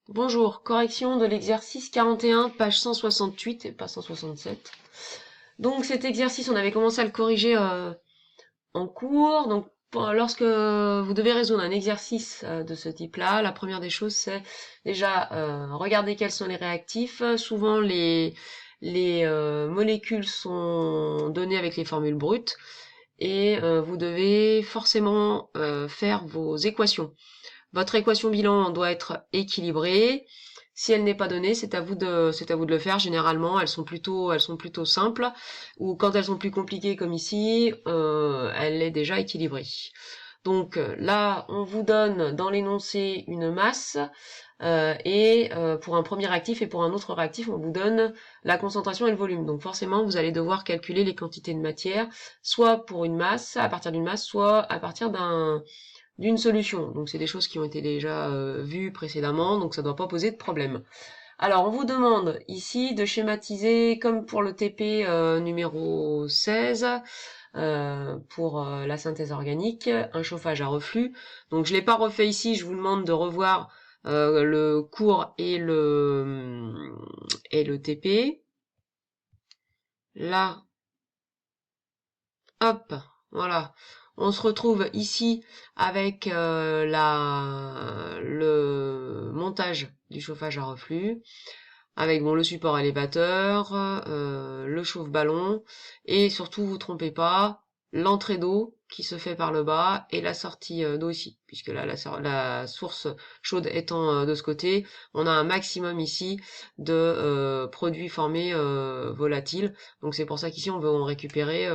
Bonjour, correction de l'exercice 41, page 168 et pas 167. Donc cet exercice, on avait commencé à le corriger en cours. Donc lorsque vous devez résoudre un exercice de ce type-là, la première des choses, c'est déjà regarder quels sont les réactifs. Souvent les molécules sont données avec les formules brutes et vous devez forcément faire vos équations. Votre équation bilan doit être équilibrée. Si elle n'est pas donnée, c'est à vous de le faire. Généralement, elles sont plutôt simples. Ou quand elles sont plus compliquées comme ici, elle est déjà équilibrée. Donc là, on vous donne dans l'énoncé une masse et pour un premier réactif et pour un autre réactif, on vous donne la concentration et le volume. Donc forcément, vous allez devoir calculer les quantités de matière, soit pour une masse, à partir d'une masse, soit à partir d'une solution. Donc c'est des choses qui ont été déjà vues précédemment, donc ça ne doit pas poser de problème. Alors on vous demande ici de schématiser comme pour le TP numéro 16 pour la synthèse organique, un chauffage à reflux. Donc je l'ai pas refait ici, je vous demande de revoir le cours et le TP. Là, hop, voilà. On se retrouve ici avec le montage du chauffage à reflux, avec bon le support élévateur, le chauffe-ballon, et surtout vous trompez pas, l'entrée d'eau qui se fait par le bas et la sortie d'eau ici, puisque là la source chaude étant de ce côté, on a un maximum ici de produits formés volatiles. Donc c'est pour ça qu'ici on veut en récupérer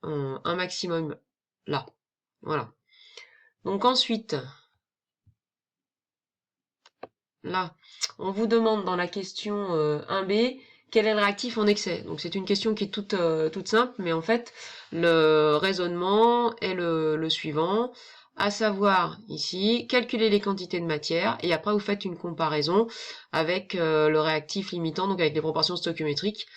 un maximum là. Voilà. Donc ensuite, là, on vous demande dans la question 1B quel est le réactif en excès. Donc c'est une question qui est toute simple, mais en fait le raisonnement est le suivant, à savoir ici calculer les quantités de matière et après vous faites une comparaison avec le réactif limitant, donc avec les proportions stoichiométriques.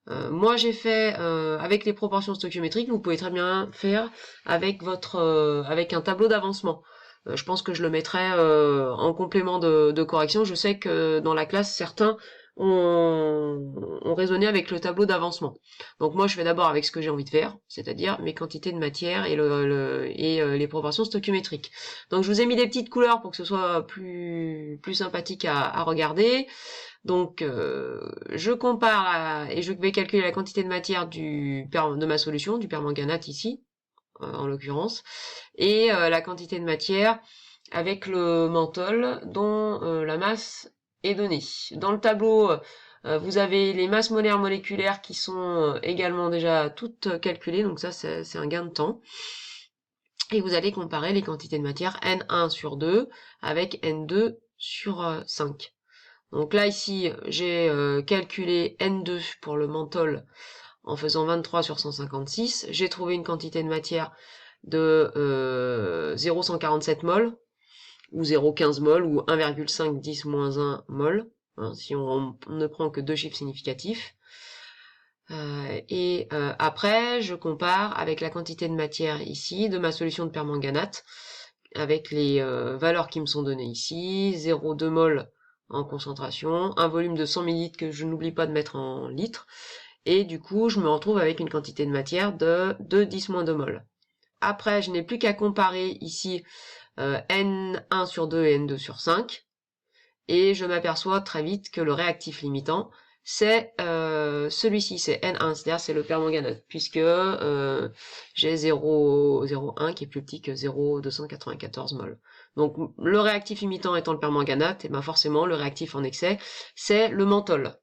Moi j'ai fait avec les proportions stoichiométriques, vous pouvez très bien faire avec un tableau d'avancement. Je pense que je le mettrai en complément de correction. Je sais que dans la classe, certains ont raisonné avec le tableau d'avancement. Donc moi je fais d'abord avec ce que j'ai envie de faire, c'est-à-dire mes quantités de matière et les proportions stoichiométriques. Donc je vous ai mis des petites couleurs pour que ce soit plus sympathique à regarder. Donc, je compare et je vais calculer la quantité de matière de ma solution, du permanganate ici, en l'occurrence, et la quantité de matière avec le menthol dont la masse est donnée. Dans le tableau, vous avez les masses molaires moléculaires qui sont également déjà toutes calculées, donc ça c'est un gain de temps. Et vous allez comparer les quantités de matière N1 sur 2 avec N2 sur 5. Donc là, ici, j'ai calculé N2 pour le menthol en faisant 23 sur 156. J'ai trouvé une quantité de matière de 0,147 mol, ou 0,15 mol, ou 1,5 10 moins 1 mol, hein, si on ne prend que deux chiffres significatifs. Et après, je compare avec la quantité de matière ici de ma solution de permanganate, avec les valeurs qui me sont données ici, 0,2 mol en concentration, un volume de 100 ml que je n'oublie pas de mettre en litres, et du coup je me retrouve avec une quantité de matière de 2,10-2 mol. Après, je n'ai plus qu'à comparer ici N1 sur 2 et N2 sur 5, et je m'aperçois très vite que le réactif limitant, c'est celui-ci, c'est N1, c'est-à-dire c'est le permanganate, puisque j'ai 0,01 qui est plus petit que 0,294 mol. Donc le réactif limitant étant le permanganate, et ben forcément le réactif en excès, c'est le menthol.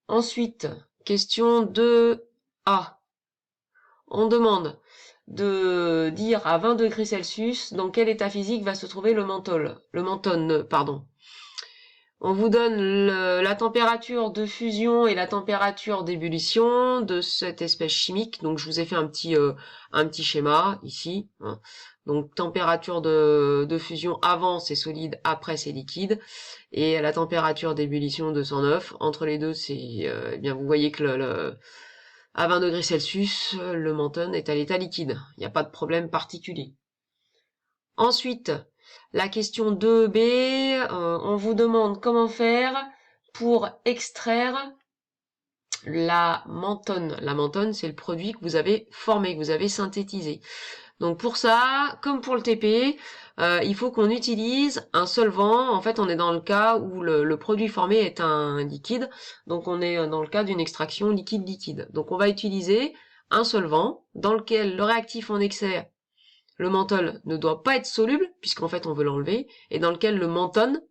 Ensuite, question 2A. On demande de dire à 20 degrés Celsius dans quel état physique va se trouver le menthone, pardon. On vous donne la température de fusion et la température d'ébullition de cette espèce chimique. Donc je vous ai fait un petit schéma ici, hein. Donc température de fusion avant c'est solide, après c'est liquide. Et la température d'ébullition 209. Entre les deux, eh bien vous voyez que à 20 degrés Celsius, le menthone est à l'état liquide. Il n'y a pas de problème particulier. Ensuite, La question 2b, on vous demande comment faire pour extraire la mantone. La mantone, c'est le produit que vous avez formé, que vous avez synthétisé. Donc pour ça, comme pour le TP, il faut qu'on utilise un solvant. En fait, on est dans le cas où le produit formé est un liquide. Donc on est dans le cas d'une extraction liquide-liquide. Donc on va utiliser un solvant dans lequel le réactif en excès, le menthol, ne doit pas être soluble, puisqu'en fait on veut l'enlever, et dans lequel le menthone,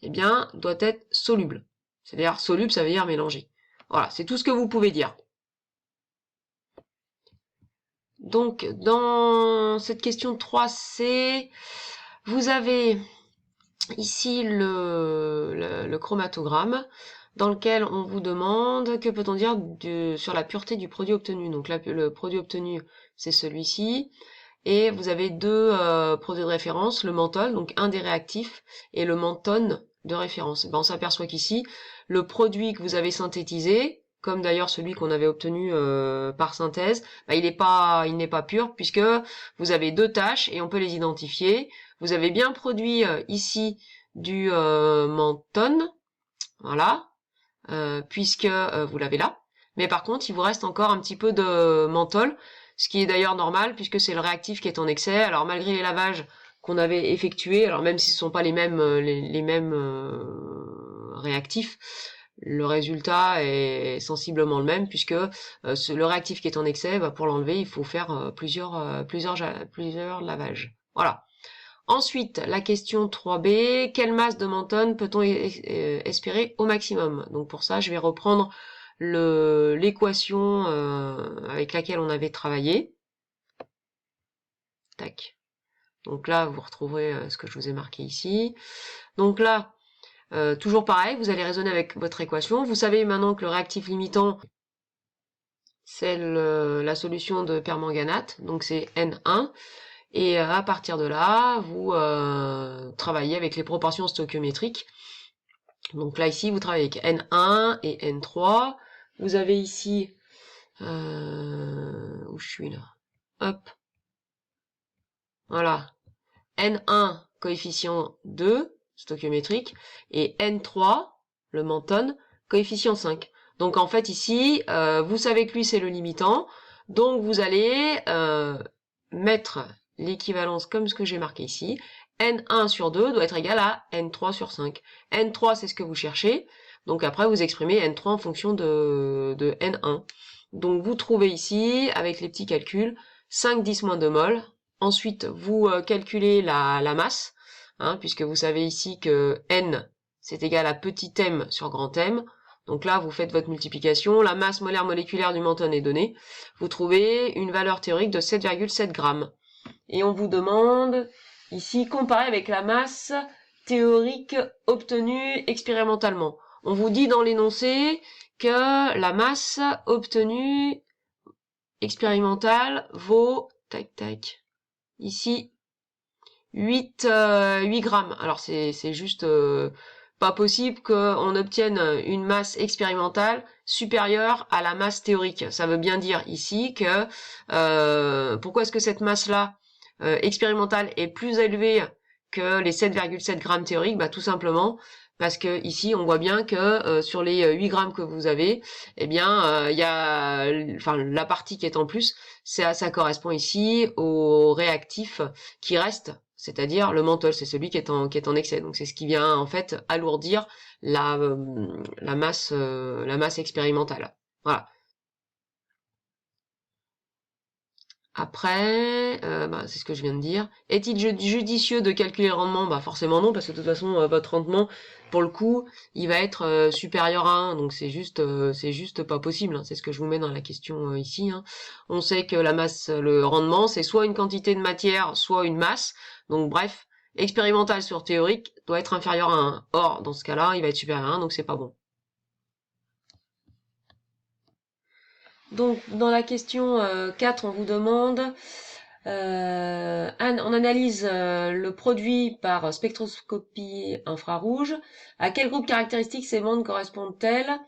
eh bien, doit être soluble. C'est-à-dire soluble, ça veut dire mélangé. Voilà, c'est tout ce que vous pouvez dire. Donc, dans cette question 3C, vous avez ici le chromatogramme dans lequel on vous demande que peut-on dire sur la pureté du produit obtenu. Donc là, le produit obtenu, c'est celui-ci. Et vous avez deux produits de référence, le menthol, donc un des réactifs, et le menthone de référence. Ben, on s'aperçoit qu'ici, le produit que vous avez synthétisé, comme d'ailleurs celui qu'on avait obtenu par synthèse, ben, il n'est pas pur puisque vous avez deux tâches et on peut les identifier. Vous avez bien produit ici du menthone, voilà, puisque vous l'avez là. Mais par contre, il vous reste encore un petit peu de menthol, ce qui est d'ailleurs normal puisque c'est le réactif qui est en excès. Alors malgré les lavages qu'on avait effectués, alors même si ce ne sont pas les mêmes réactifs, le résultat est sensiblement le même puisque le réactif qui est en excès, bah, pour l'enlever, il faut faire plusieurs lavages. Voilà. Ensuite, la question 3b, quelle masse de menthone peut-on espérer au maximum? Donc pour ça, je vais reprendre l'équation avec laquelle on avait travaillé. Tac. Donc là, vous retrouverez ce que je vous ai marqué ici. Donc là, toujours pareil, vous allez raisonner avec votre équation. Vous savez maintenant que le réactif limitant, c'est la solution de permanganate, donc c'est N1. Et à partir de là, vous travaillez avec les proportions stoichiométriques. Donc là, ici, vous travaillez avec N1 et N3. Vous avez ici... où je suis là? Hop. Voilà. N1, coefficient 2, stoichiométrique, et N3, le menthone, coefficient 5. Donc en fait, ici, vous savez que lui, c'est le limitant. Donc vous allez mettre l'équivalence comme ce que j'ai marqué ici. N1 sur 2 doit être égal à N3 sur 5. N3, c'est ce que vous cherchez. Donc après, vous exprimez N3 en fonction de N1. Donc vous trouvez ici, avec les petits calculs, 5 10 moins 2 mol. Ensuite, vous calculez la masse, hein, puisque vous savez ici que N, c'est égal à petit m sur grand M. Donc là, vous faites votre multiplication. La masse molaire moléculaire du menthone est donnée. Vous trouvez une valeur théorique de 7,7 grammes. Et on vous demande ici, comparer avec la masse théorique obtenue expérimentalement. On vous dit dans l'énoncé que la masse obtenue expérimentale vaut, tac tac, ici, 8 grammes. Alors c'est juste pas possible qu'on obtienne une masse expérimentale supérieure à la masse théorique. Ça veut bien dire ici que pourquoi est-ce que cette masse-là expérimentale est plus élevée que les 7,7 grammes théoriques? Bah tout simplement parce que ici on voit bien que sur les 8 grammes que vous avez, eh bien il y a enfin la partie qui est en plus, ça correspond ici au réactif qui reste, c'est-à-dire le menthol, c'est celui qui est en excès. Donc c'est ce qui vient en fait alourdir la masse expérimentale. Voilà. Après, bah, c'est ce que je viens de dire. Est-il judicieux de calculer le rendement? Bah forcément non, parce que de toute façon, votre rendement, pour le coup, il va être supérieur à 1, donc c'est juste pas possible, hein. C'est ce que je vous mets dans la question ici, hein. On sait que la masse, le rendement, c'est soit une quantité de matière, soit une masse. Donc bref, expérimental sur théorique doit être inférieur à 1. Or, dans ce cas-là, il va être supérieur à 1, donc c'est pas bon. Donc, dans la question 4, on vous demande, on analyse le produit par spectroscopie infrarouge. À quel groupe caractéristique ces bandes correspondent-elles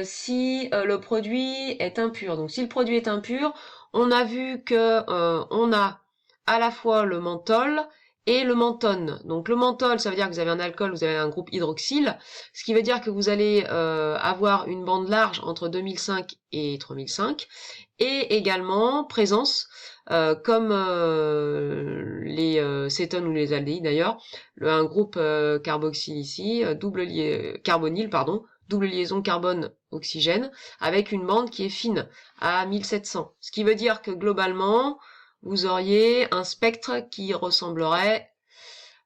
si le produit est impur? Donc, si le produit est impur, on a vu que on a à la fois le menthol et le menthone. Donc le menthol, ça veut dire que vous avez un alcool, vous avez un groupe hydroxyle, ce qui veut dire que vous allez avoir une bande large entre 2005 et 3005, et également présence, comme les cétones ou les aldéhydes d'ailleurs, un groupe carboxyle ici, carbonyle, pardon, double liaison carbone-oxygène, avec une bande qui est fine, à 1700. Ce qui veut dire que globalement, vous auriez un spectre qui ressemblerait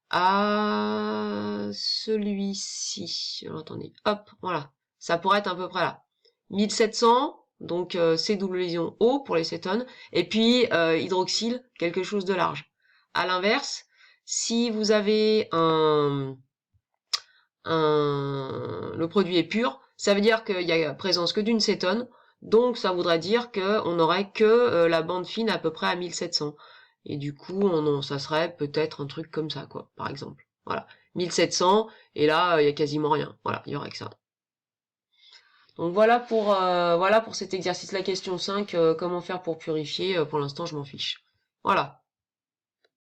à celui-ci. Alors attendez, hop, voilà. Ça pourrait être à peu près là. 1700, donc C double liaison O pour les cétones, et puis hydroxyle, quelque chose de large. À l'inverse, si vous avez le produit est pur, ça veut dire qu'il y a présence que d'une cétone, donc ça voudrait dire qu'on n'aurait que la bande fine à peu près à 1700. Et du coup, ça serait peut-être un truc comme ça, quoi, par exemple. Voilà. 1700, et là, il y a quasiment rien. Voilà, il y aurait que ça. Donc voilà pour cet exercice. La question 5, comment faire pour purifier, pour l'instant, je m'en fiche. Voilà.